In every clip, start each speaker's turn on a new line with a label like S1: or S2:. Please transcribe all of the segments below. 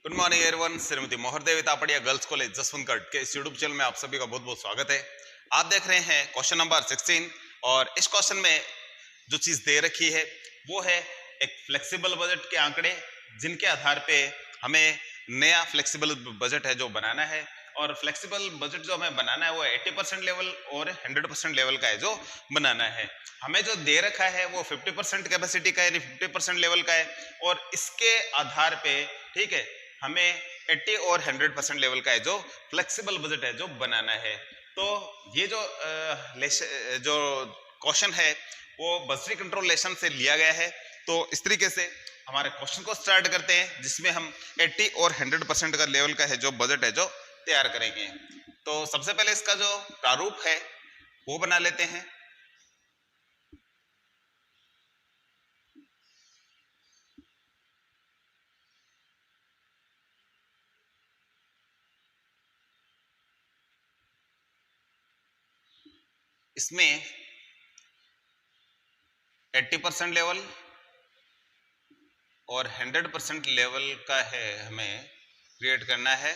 S1: Good morning everyone. Shrimati Mohardevi Tapadia girls college Jaswantgarh के इस YouTube channel में आप सभी का बहुत बहुत स्वागत है। आप देख रहे हैं क्वेश्चन नंबर 16 और इस क्वेश्चन में जो चीज दे रखी है वो है एक फ्लेक्सिबल बजट के आंकड़े, जिनके आधार पे हमें नया फ्लेक्सिबल बजट है जो बनाना है। और फ्लेक्सिबल बजट जो हमें बनाना है वो 80% लेवल और 100% लेवल का है जो बनाना है। हमें जो दे रखा है वो 50% कैपेसिटी का यानी 50% लेवल का है और इसके आधार पे ठीक है हमें 80 और 100% लेवल का है जो फ्लेक्सिबल बजट है जो बनाना है। तो ये जो क्वेश्चन है वो बजटरी कंट्रोल लेसन से लिया गया है। तो इस तरीके से हमारे क्वेश्चन को स्टार्ट करते हैं, जिसमें हम 80 और 100% का लेवल का है जो बजट है जो तैयार करेंगे। तो सबसे पहले इसका जो प्रारूप है वो बना लेते हैं। इसमें 80% लेवल और 100% लेवल का है हमें क्रिएट करना है।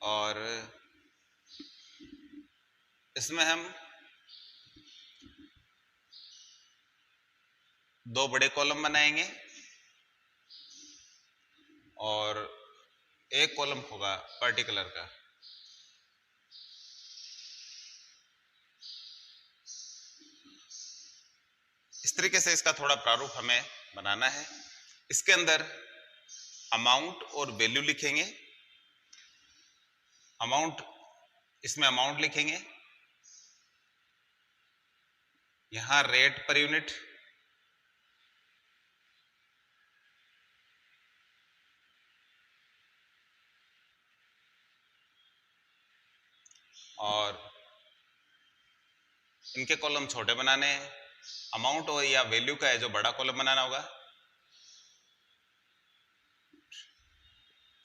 S1: और इसमें हम दो बड़े कॉलम बनाएंगे और एक कॉलम होगा पर्टिकुलर का। इस तरीके से इसका थोड़ा प्रारूप हमें बनाना है। इसके अंदर अमाउंट और वैल्यू लिखेंगे। अमाउंट, इसमें अमाउंट लिखेंगे, यहां रेट पर यूनिट, और इनके कॉलम छोटे बनाने हैं। अमाउंट और या वैल्यू का है जो बड़ा कॉलम बनाना होगा।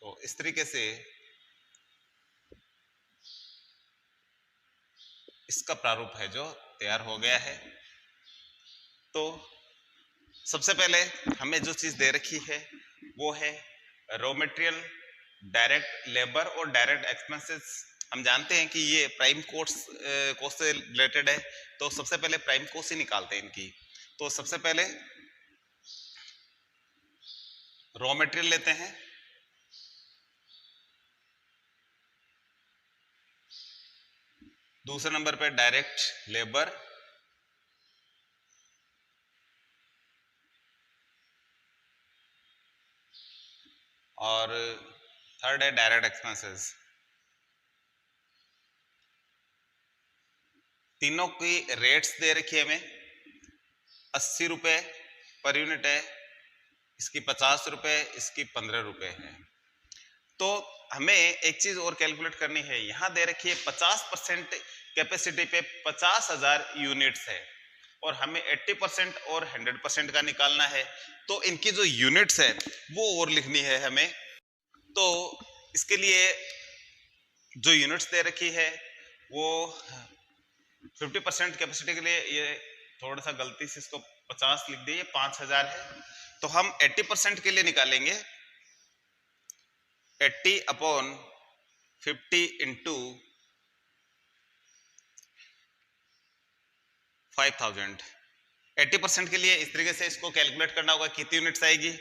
S1: तो इस तरीके से इसका प्रारूप है जो तैयार हो गया है। तो सबसे पहले हमें जो चीज दे रखी है वो है रॉ मटेरियल, डायरेक्ट लेबर और डायरेक्ट एक्सपेंसेस। हम जानते हैं कि ये प्राइम कॉस्ट से रिलेटेड है। तो सबसे पहले प्राइम कॉस्ट ही निकालते हैं इनकी। तो सबसे पहले रॉ मटेरियल लेते हैं, दूसरे नंबर पे डायरेक्ट लेबर, और थर्ड है डायरेक्ट एक्सपेंसेस। तीनों की रेट्स दे रखी है हमें। 80 रुपए पर यूनिट है, इसकी 50 रुपए, इसकी 15 रुपए है। तो हमें एक चीज और कैलकुलेट करनी है। यहां दे रखी है 50% कैपेसिटी पे 50,000 यूनिट्स है और हमें 80% और 100% का निकालना है। तो इनकी जो यूनिट्स है वो और लिखनी है हमें। तो इसके लिए जो यूनिट्स दे रखी है वो 50% कैपेसिटी के लिए ये थोड़ा सा गलती से इसको 50 लिख दिए, 5,000 है। तो हम 80% के लिए निकालेंगे 80 अपॉन 50 इंटू 5,000। 80% के लिए इस तरीके से इसको कैलकुलेट करना होगा कितनी यूनिट्स आएगी।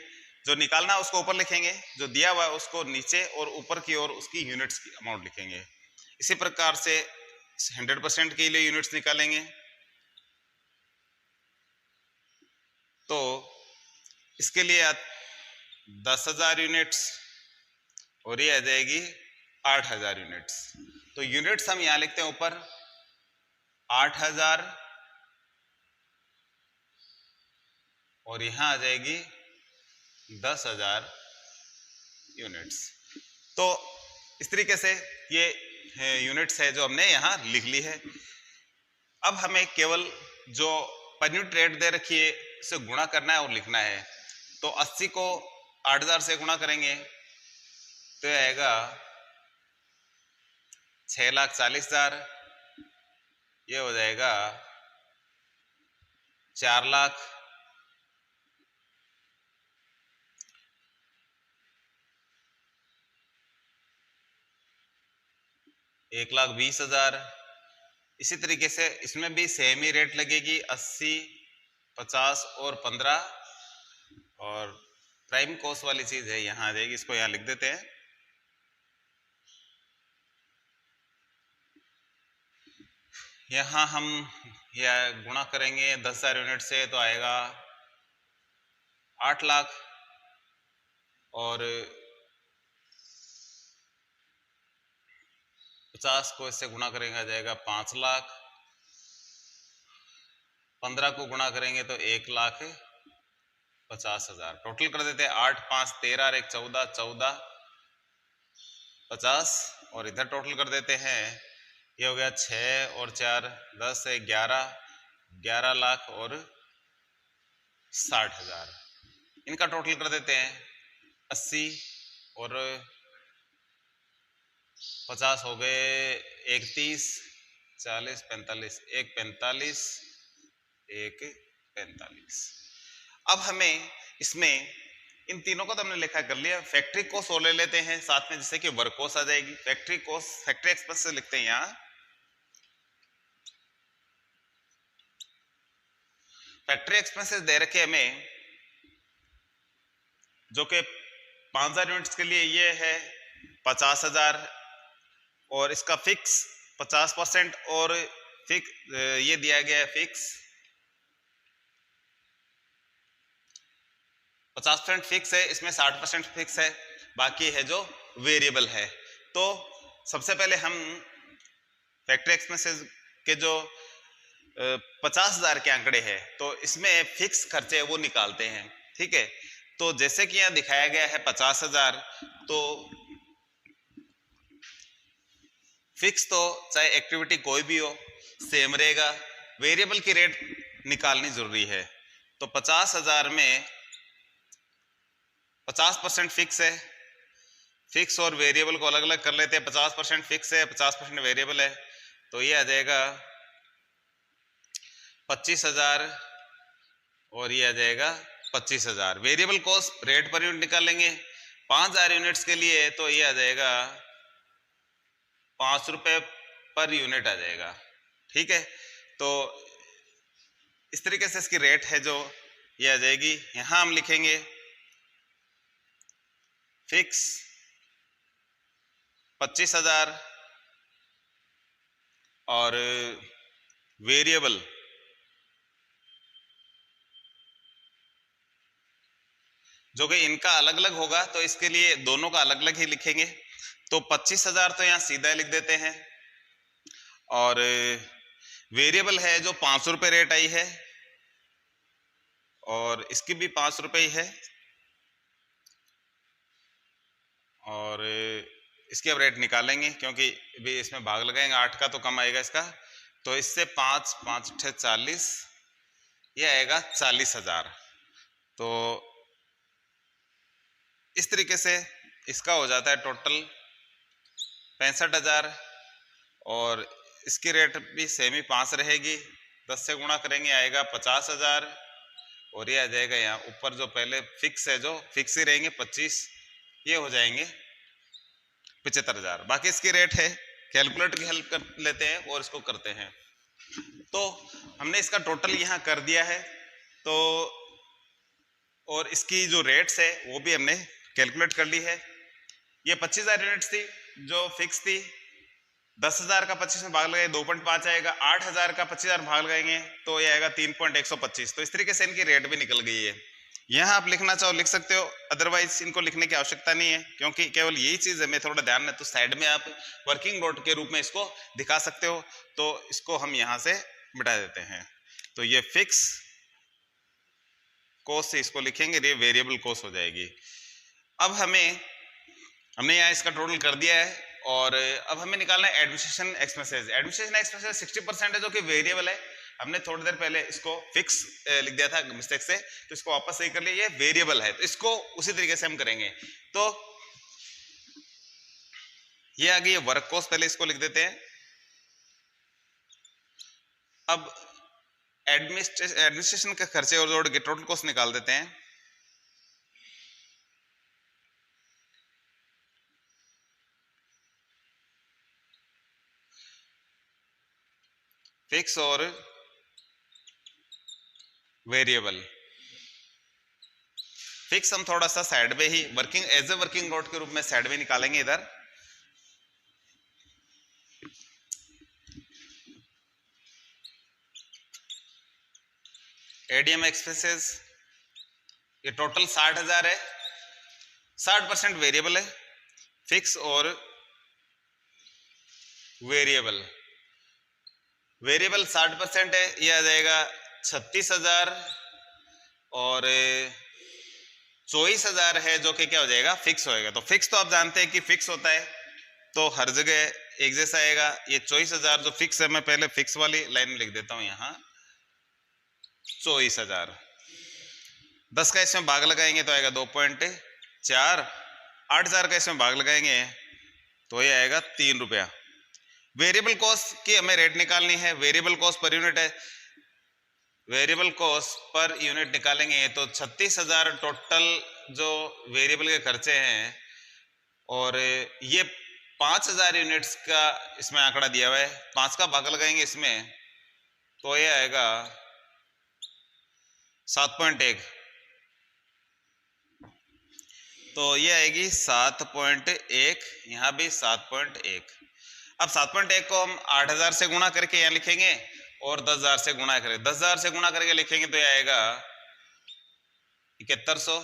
S1: जो निकालना है उसको ऊपर लिखेंगे, जो दिया हुआ है उसको नीचे, और ऊपर की ओर उसकी यूनिट्स की अमाउंट लिखेंगे। इसी प्रकार से 100% के लिए यूनिट्स निकालेंगे। तो इसके लिए 10,000 यूनिट्स और ये आ जाएगी 8,000 यूनिट्स। तो यूनिट्स हम यहां लिखते हैं ऊपर 8,000 और यहां आ जाएगी 10,000 यूनिट्स। तो इस तरीके से ये यूनिट्स है जो हमने यहां लिख ली है। अब हमें केवल जो पर यूनिट रेट दे रखी है उसे गुणा करना है और लिखना है। तो 80 को 8,000 से गुणा करेंगे तो आएगा 6,40,000। ये हो जाएगा 4 लाख। 1,20,000। इसी तरीके से इसमें भी सेम ही रेट लगेगी, 80, 50 और 15। और प्राइम कॉस्ट वाली चीज है यहाँ आ जाएगी, इसको यहाँ लिख देते हैं। यहाँ हम यह गुणा करेंगे 10,000 यूनिट से तो आएगा 8 लाख, और 50 को इससे गुणा करेंगे आ जाएगा 5 लाख, 15 को गुणा करेंगे तो 1,50,000। टोटल कर देते हैं 8, 5, 13 और 1, 14, 14, 50। और इधर टोटल कर देते हैं, ये हो गया 6 और 4, 10 है 11, 11 लाख और 60,000। इनका टोटल कर देते हैं 80 और 50 हो गए 31, 40, 45, 1,45, 1,45। अब हमें इसमें इन तीनों को तो हमने लिखा कर लिया, फैक्ट्री कॉस्ट और ले लेते हैं साथ में, जिससे कि वर्क कॉस्ट आ जाएगी। फैक्ट्री कॉस्ट फैक्ट्री एक्सपेंस से लिखते हैं यहाँ। फैक्ट्री एक्सपेंसेस दे रखे हमें, जो कि 5,000 यूनिट्स के लिए ये है 50,000, और इसका फिक्स 50% और फिक्स ये दिया गया है फिक्स 50% फिक्स है, इसमें 60% फिक्स है, बाकी है जो वेरिएबल है। तो सबसे पहले हम फैक्ट्री एक्सपेंसेस के जो 50,000 के आंकड़े हैं, तो इसमें फिक्स खर्चे वो निकालते हैं। ठीक है, तो जैसे कि यहाँ दिखाया गया है 50,000, तो फिक्स तो चाहे एक्टिविटी कोई भी हो सेम रहेगा, वेरिएबल की रेट निकालनी जरूरी है। तो 50,000 में 50% फिक्स है, फिक्स और वेरिएबल को अलग अलग कर लेते हैं। 50% फिक्स है, 50% वेरिएबल है, तो ये आ जाएगा 25,000 और ये आ जाएगा 25,000। Variable cost rate per unit निकालेंगे 5,000 यूनिट्स के लिए, तो ये आ जाएगा 5 रुपए पर यूनिट आ जाएगा। ठीक है, तो इस तरीके से इसकी रेट है जो ये आ जाएगी। यहां हम लिखेंगे फिक्स 25,000 और वेरिएबल जो कि इनका अलग अलग होगा, तो इसके लिए दोनों का अलग अलग ही लिखेंगे। तो 25,000 तो यहां सीधा लिख देते हैं, और वेरिएबल है जो 500 रुपये रेट आई है, और इसकी भी 5 रुपये ही है, और इसकी अब रेट निकालेंगे क्योंकि भी इसमें भाग लगाएंगे 8 का तो कम आएगा इसका। तो इससे 5, 5 6 40, ये आएगा 40,000। तो इस तरीके से इसका हो जाता है टोटल 65,000, और इसकी रेट भी सेम ही 5 रहेगी, 10 से गुणा करेंगे आएगा 50,000, और ये आ जाएगा यहाँ ऊपर जो पहले फिक्स है, जो फिक्स ही रहेंगे 25, ये हो जाएंगे 75,000। बाकी इसकी रेट है, कैलकुलेटर की हेल्प कर लेते हैं और इसको करते हैं। तो हमने इसका टोटल यहाँ कर दिया है, तो और इसकी जो रेट्स है वो भी हमने कैलकुलेट कर ली है। ये 25,000 यूनिट्स थी जो फिक्स थी, 10,000 का 25 में भाग लगाए 2.5 आएगा, 8,000 का 25,000 भाग लगाएंगे तो ये आएगा 3.125। तो इस तरीके से इनकी रेट भी निकल गई है। यहाँ आप लिखना चाहो लिख सकते हो, अदरवाइज इनको लिखने की आवश्यकता नहीं है, क्योंकि केवल यही चीज है मैं थोड़ा ध्यान में, तो साइड में आप वर्किंग नोट के रूप में इसको दिखा सकते हो। तो इसको हम यहाँ से मिटा देते हैं, तो ये फिक्स कॉस्ट से इसको लिखेंगे, ये वेरिएबल कॉस्ट हो जाएगी। अब हमने यहाँ इसका टोटल कर दिया है, और अब हमें निकालना है एडमिनिस्ट्रेशन एक्सपेंसेस। एडमिनिस्ट्रेशन एक्सपेंसेस 60% है जो कि वेरिएबल है। हमने थोड़ी देर पहले इसको फिक्स लिख दिया था मिस्टेक से, तो इसको वापस सही कर लिया, ये वेरिएबल है, तो इसको उसी तरीके से हम करेंगे। तो ये आ गई वर्क कॉस्ट, पहले इसको लिख देते हैं। अब एडमिनिस्ट्रेशन के खर्चे और जोड़ के टोटल कॉस्ट निकाल देते हैं। फिक्स और वेरिएबल। फिक्स हम थोड़ा सा साइड में ही working as a working note के रूप में साइड में निकालेंगे इधर। एडीएम एक्सपेंसेस ये टोटल 60,000 है, 60% वेरिएबल है, फिक्स और वेरिएबल। वेरिएबल 60% है, ये आ जाएगा 36,000 और 24,000 है जो कि क्या हो जाएगा, फिक्स होएगा। तो फिक्स तो आप जानते हैं कि फिक्स होता है तो हर जगह एक जैसा आएगा। ये 24,000 जो फिक्स है, मैं पहले फिक्स वाली लाइन में लिख देता हूं यहां 24,000। 10 का इसमें भाग लगाएंगे तो आएगा 2.4। 8,000 का इसमें भाग लगाएंगे तो ये आएगा 3 रुपया। वेरिएबल कॉस्ट की हमें रेट निकालनी है, वेरिएबल कॉस्ट पर यूनिट है, वेरिएबल कॉस्ट पर यूनिट निकालेंगे तो 36,000 टोटल जो वेरिएबल के खर्चे हैं, और ये 5,000 यूनिट्स का इसमें आंकड़ा दिया हुआ है। 5 का भाग लगाएंगे इसमें तो ये आएगा 7.1, तो ये आएगी 7.1, यहां भी 7.1। अब 7.1 को हम 8,000 से गुणा करके यहां लिखेंगे और 10,000 से गुणा करेंगे। 10,000 से गुणा करके लिखेंगे तो ये आएगा 7100।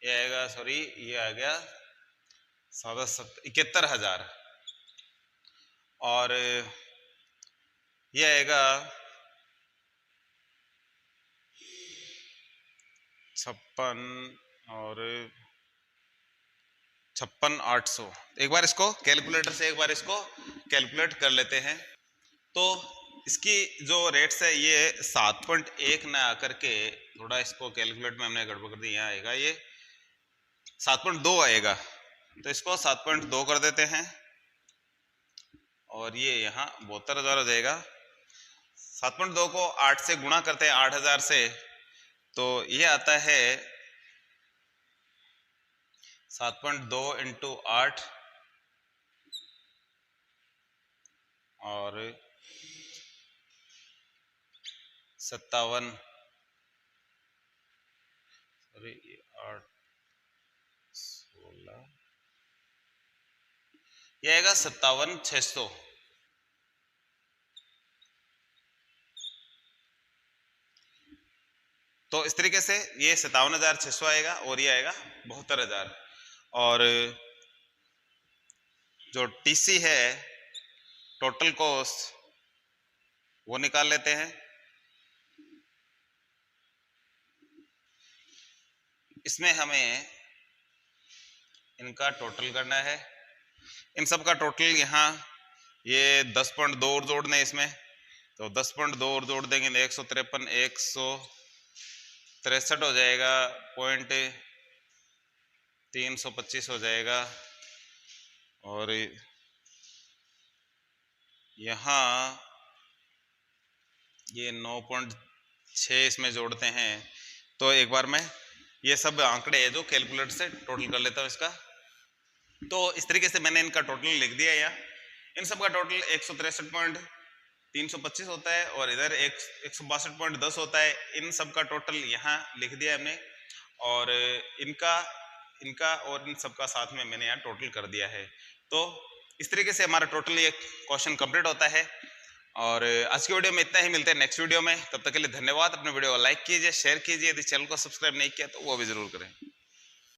S1: ये आएगा, सॉरी ये आ गया 71,000 और ये आएगा 56 और 56,800। एक बार इसको कैलकुलेटर से एक बार इसको कैलकुलेट कर लेते हैं। तो इसकी जो रेट्स है ये 7.1 ना आकर के, थोड़ा इसको कैलकुलेट में हमने गड़बड़ कर दी, यहाँ आएगा ये 7.2 आएगा, तो इसको 7.2 कर देते हैं और ये यहाँ 72,000 हो जाएगा। 7.2 को 8 से गुणा करते हैं 8,000 से, तो ये आता है 7.2 इंटू 8 और 57, सॉरी 8 16, ये आएगा 57,600। तो इस तरीके से ये 57,600 आएगा और ये आएगा 72,000। और जो टीसी है टोटल कॉस्ट वो निकाल लेते हैं। इसमें हमें इनका टोटल करना है, इन सब का टोटल यहाँ ये 10.2 और जोड़ने हैं इसमें, तो 10.2 और जोड़ देंगे तो 153, 163 हो जाएगा, 325 हो जाएगा। और यहाँ ये 9.6 इसमें जोड़ते हैं। तो एक बार मैं ये सब आंकड़े है जो कैलकुलेटर से टोटल कर लेता हूँ इसका। तो इस तरीके से मैंने इनका टोटल लिख दिया यहाँ। इन सब का टोटल 163.325 होता है और इधर 162.10 होता है। इन सब का टोटल यहाँ लिख दिया हमने और इनका और इन सब का साथ में मैंने यहाँ टोटल कर दिया है। तो इस तरीके से हमारा टोटल ये क्वेश्चन कंप्लीट होता है। और आज की वीडियो में इतना ही, मिलते हैं नेक्स्ट वीडियो में। तब तक के लिए धन्यवाद। अपने वीडियो को लाइक कीजिए, शेयर कीजिए, यदि चैनल को सब्सक्राइब नहीं किया तो वो भी जरूर करें।